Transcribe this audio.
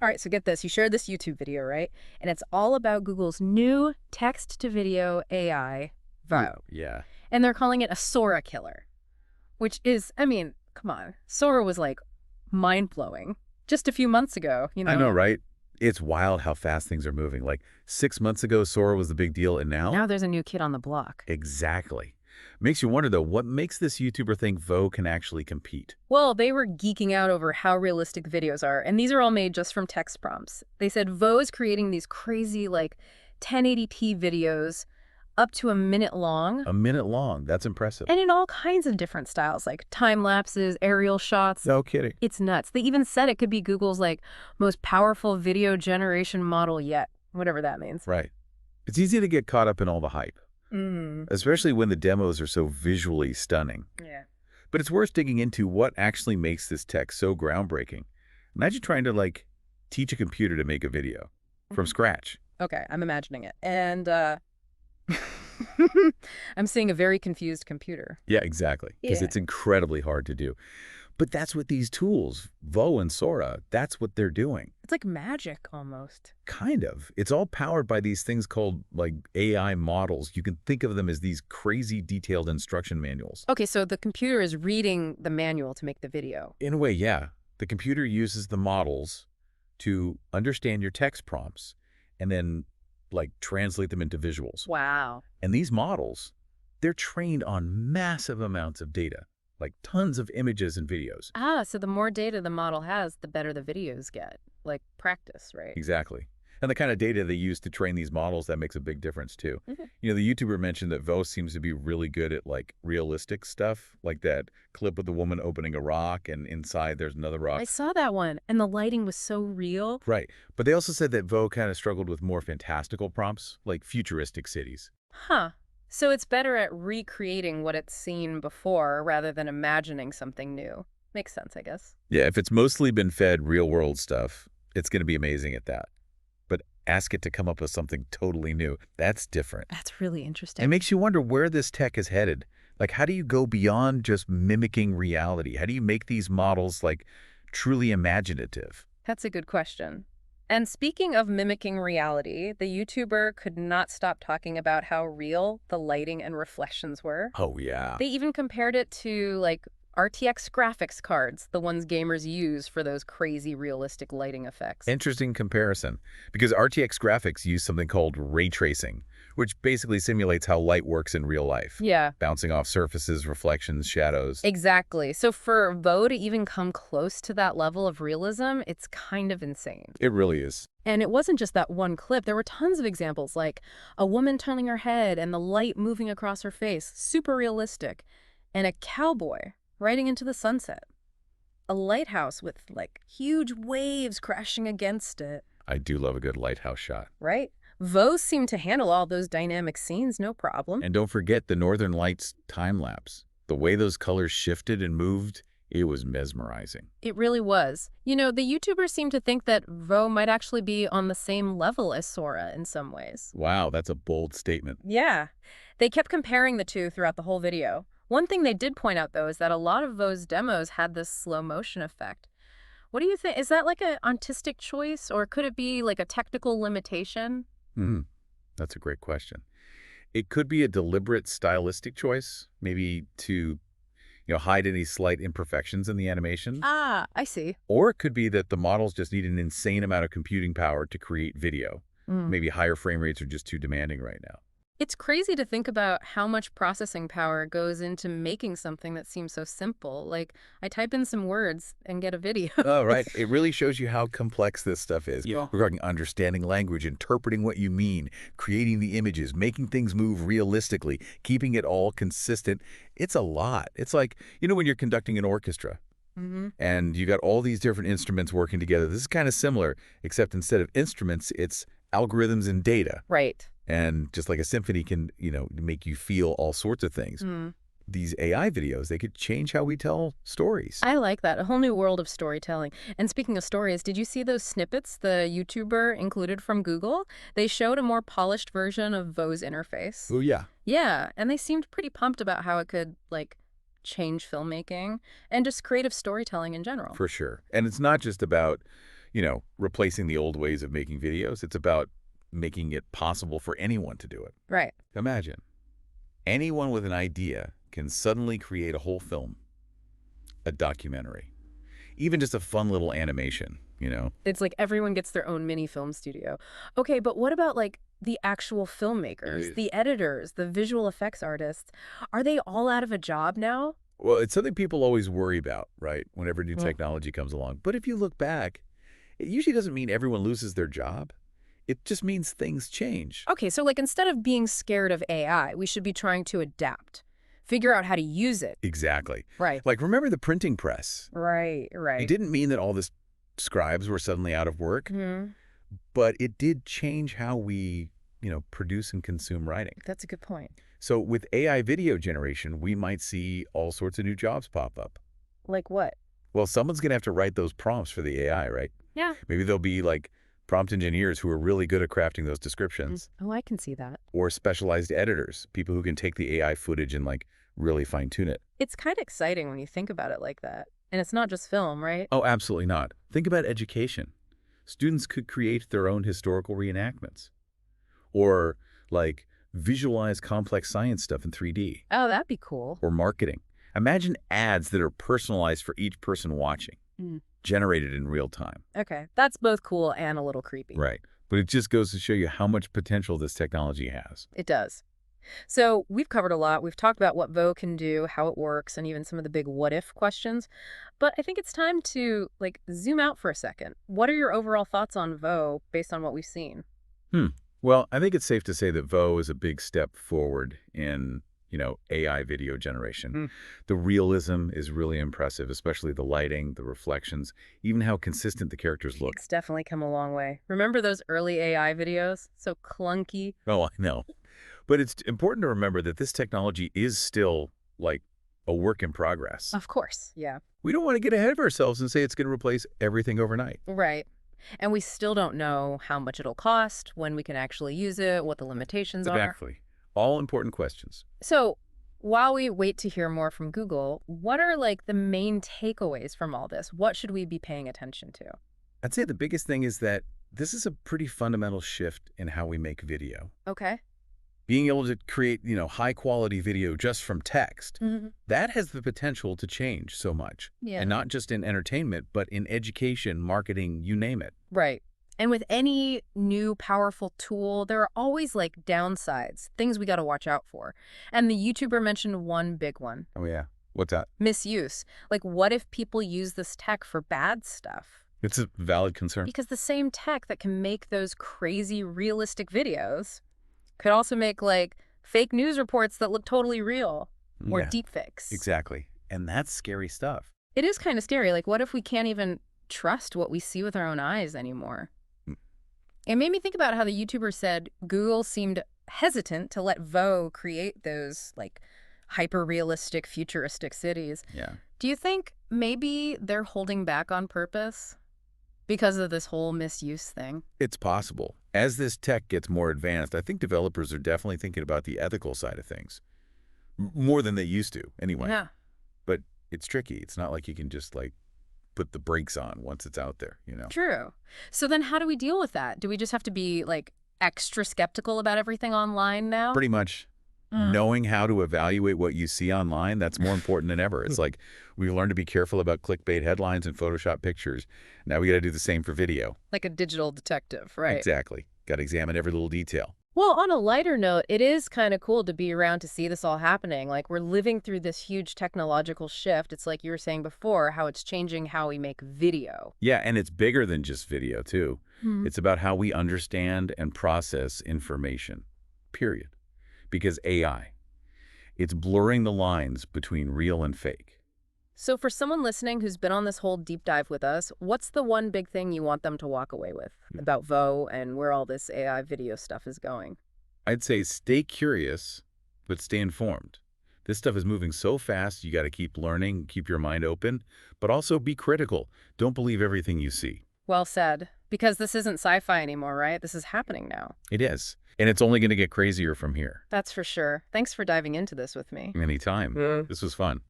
All right, so get this. You shared this YouTube video, right? And it's all about Google's new text-to-video AI, VEO. Yeah. And they're calling it a Sora killer, which is, I mean, come on. Sora was like mind-blowing just a few months ago, you I know? know, right? It's wild how fast things are moving. Like 6 months ago, Sora was the big deal, and now? Now there's a new kid on the block. Exactly. Makes you wonder, though, what makes this YouTuber think VEO can actually compete? Well, they were geeking out over how realistic videos are, and these are all made just from text prompts. They said VEO is creating these crazy, like, 1080p videos up to a minute long, A minute long. That's impressive. and in all kinds of different styles, like time lapses, aerial shots. No kidding. It's nuts. They even said it could be Google's, like, most powerful video generation model yet, whatever that means. Right. It's easy to get caught up in all the hype, Mm. especially when the demos are so visually stunning. Yeah. But it's worth digging into what actually makes this tech so groundbreaking. Imagine trying to, like, teach a computer to make a video from scratch. Okay, I'm imagining it. And, I'm seeing a very confused computer. Yeah, exactly. Because Yeah. it's incredibly hard to do. But that's what these tools, VEO and Sora, that's what they're doing. It's like magic almost. Kind of. It's all powered by these things called, like, AI models. You can think of them as these crazy detailed instruction manuals. Okay, so the computer is reading the manual to make the video. In a way, yeah. The computer uses the models to understand your text prompts and then, like, translate them into visuals. Wow. And these models, they're trained on massive amounts of data, like tons of images and videos. Ah, so the more data the model has, the better the videos get. Like practice, right? Exactly. And the kind of data they use to train these models, that makes a big difference too. Mhm. You know, the YouTuber mentioned that VEO seems to be really good at, like, realistic stuff, like that clip of the woman opening a rock and inside there's another rock. I saw that one, and the lighting was so real. Right. But they also said that VEO kind of struggled with more fantastical prompts, like futuristic cities. Huh. So it's better at recreating what it's seen before rather than imagining something new. Makes sense, I guess. Yeah, if it's mostly been fed real-world stuff, it's going to be amazing at that. But ask it to come up with something totally new. That's different. That's really interesting. It makes you wonder where this tech is headed. Like, how do you go beyond just mimicking reality? How do you make these models, like, truly imaginative? That's a good question. And speaking of mimicking reality, the YouTuber could not stop talking about how real the lighting and reflections were. Oh, yeah. They even compared it to, like, RTX graphics cards, the ones gamers use for those crazy realistic lighting effects. Interesting comparison, because RTX graphics use something called ray tracing, which basically simulates how light works in real life, Yeah, bouncing off surfaces, reflections, shadows. exactly. So for VEO to even come close to that level of realism, it's kind of insane. It really is. And it wasn't just that one clip. There were tons of examples, like a woman turning her head and the light moving across her face, super realistic, and a cowboy riding into the sunset. A lighthouse with, like, huge waves crashing against it, I do love a good lighthouse shot. right? VEO seemed to handle all those dynamic scenes, no problem. And don't forget the Northern Lights time lapse. The way those colors shifted and moved, it was mesmerizing. It really was. You know, the YouTubers seem to think that VEO might actually be on the same level as Sora in some ways. Wow, that's a bold statement. Yeah. They kept comparing the two throughout the whole video. One thing they did point out, though, is that a lot of VEO's demos had this slow motion effect. What do you think? Is that like an artistic choice, or could it be like a technical limitation? That's a great question. It could be a deliberate stylistic choice, maybe to, hide any slight imperfections in the animation. Ah, I see. Or it could be that the models just need an insane amount of computing power to create video. Maybe higher frame rates are just too demanding right now. It's crazy to think about how much processing power goes into making something that seems so simple. Like, I type in some words and get a video. Oh, right. It really shows you how complex this stuff is. Yeah. We're talking understanding language, interpreting what you mean, creating the images, making things move realistically, keeping it all consistent. It's a lot. It's like, when you're conducting an orchestra and you got all these different instruments working together. This is kind of similar, except instead of instruments, it's algorithms and data. Right. And just like a symphony can, make you feel all sorts of things. These AI videos, they could change how we tell stories. I like that. A whole new world of storytelling. And speaking of stories, did you see those snippets the YouTuber included from Google? They showed a more polished version of VEO's interface. Oh, yeah. Yeah, and they seemed pretty pumped about how it could, like, change filmmaking and just creative storytelling in general. For sure. And it's not just about, replacing the old ways of making videos. It's about making it possible for anyone to do it. Right. Imagine, anyone with an idea can suddenly create a whole film, a documentary, even just a fun little animation. It's like everyone gets their own mini film studio. Okay, but what about like the actual filmmakers, the editors, the visual effects artists? Are they all out of a job now? Well, it's something people always worry about, right, whenever new Well, technology comes along. But if you look back, it usually doesn't mean everyone loses their job. It just means things change. okay, so like instead of being scared of AI, we should be trying to adapt, figure out how to use it. Exactly. Right. Like, remember the printing press? Right, It right. didn't mean that all the scribes were suddenly out of work, Hmm. but it did change how we, produce and consume writing. That's a good point. So with AI video generation, we might see all sorts of new jobs pop up. Like what? Well, someone's going to have to write those prompts for the AI, right? Yeah. Maybe there'll be like prompt engineers who are really good at crafting those descriptions, Oh, I can see that. or specialized editors, people who can take the AI footage and like really fine tune it. It's kind of exciting when you think about it like that. And it's not just film, right? Oh, absolutely not. Think about education. Students could create their own historical reenactments, or like visualize complex science stuff in 3D, Oh, that'd be cool. or marketing. Imagine ads that are personalized for each person watching, Mm. generated in real time. Okay, that's both cool and a little creepy. Right. But it just goes to show you how much potential this technology has. It does. So we've covered a lot. We've talked about what VEO can do, how it works, and even some of the big what-if questions. But I think it's time to, like, zoom out for a second. What are your overall thoughts on VEO based on what we've seen? Well, I think it's safe to say that VEO is a big step forward in, AI video generation. Mm. The realism is really impressive, especially the lighting, the reflections, even how consistent the characters look. It's definitely come a long way. Remember those early AI videos? So clunky. Oh, I know. But it's important to remember that this technology is still, like, a work in progress. Of course. Yeah. We don't want to get ahead of ourselves and say it's going to replace everything overnight. Right. And we still don't know how much it'll cost, when we can actually use it, what the limitations are. Exactly. All important questions. So while we wait to hear more from Google, what are like the main takeaways from all this? What should we be paying attention to? I'd say the biggest thing is that this is a pretty fundamental shift in how we make video. Okay. Being able to create, high-quality video just from text, Mm-hmm. that has the potential to change so much. Yeah. And not just in entertainment, but in education, marketing, you name it. Right. And with any new powerful tool, there are always like downsides, things we got to watch out for. And the YouTuber mentioned one big one, Oh, yeah. What's that? misuse. Like, what if people use this tech for bad stuff? It's a valid concern. Because the same tech that can make those crazy realistic videos could also make like fake news reports that look totally real, or Yeah, deepfakes. exactly. And that's scary stuff. It is kind of scary. Like, what if we can't even trust what we see with our own eyes anymore? Mm. It made me think about how the YouTuber said Google seemed hesitant to let VEO create those like hyper-realistic, futuristic cities. Yeah. Do you think maybe they're holding back on purpose because of this whole misuse thing? It's possible. As this tech gets more advanced, I think developers are definitely thinking about the ethical side of things. More than they used to, anyway. Yeah. But it's tricky. It's not like you can just, put the brakes on once it's out there. True. So then how do we deal with that? Do we just have to be like extra skeptical about everything online now? Pretty much. Knowing how to evaluate what you see online, that's more important than ever. It's like we learned to be careful about clickbait headlines and Photoshop pictures. Now we got to do the same for video. Like a digital detective, right? Exactly. Got to examine every little detail. Well, on a lighter note, it is kind of cool to be around to see this all happening. Like, we're living through this huge technological shift. It's like you were saying before, how it's changing how we make video. Yeah, and it's bigger than just video, too. Hmm. It's about how we understand and process information, period. Because AI, it's blurring the lines between real and fake. So for someone listening who's been on this whole deep dive with us, what's the one big thing you want them to walk away with about VEO and where all this AI video stuff is going? I'd say stay curious, but stay informed. This stuff is moving so fast, you got to keep learning, keep your mind open, but also be critical. Don't believe everything you see. Well said. Because this isn't sci-fi anymore, right? This is happening now. It is. And it's only going to get crazier from here. That's for sure. Thanks for diving into this with me. Anytime. This was fun.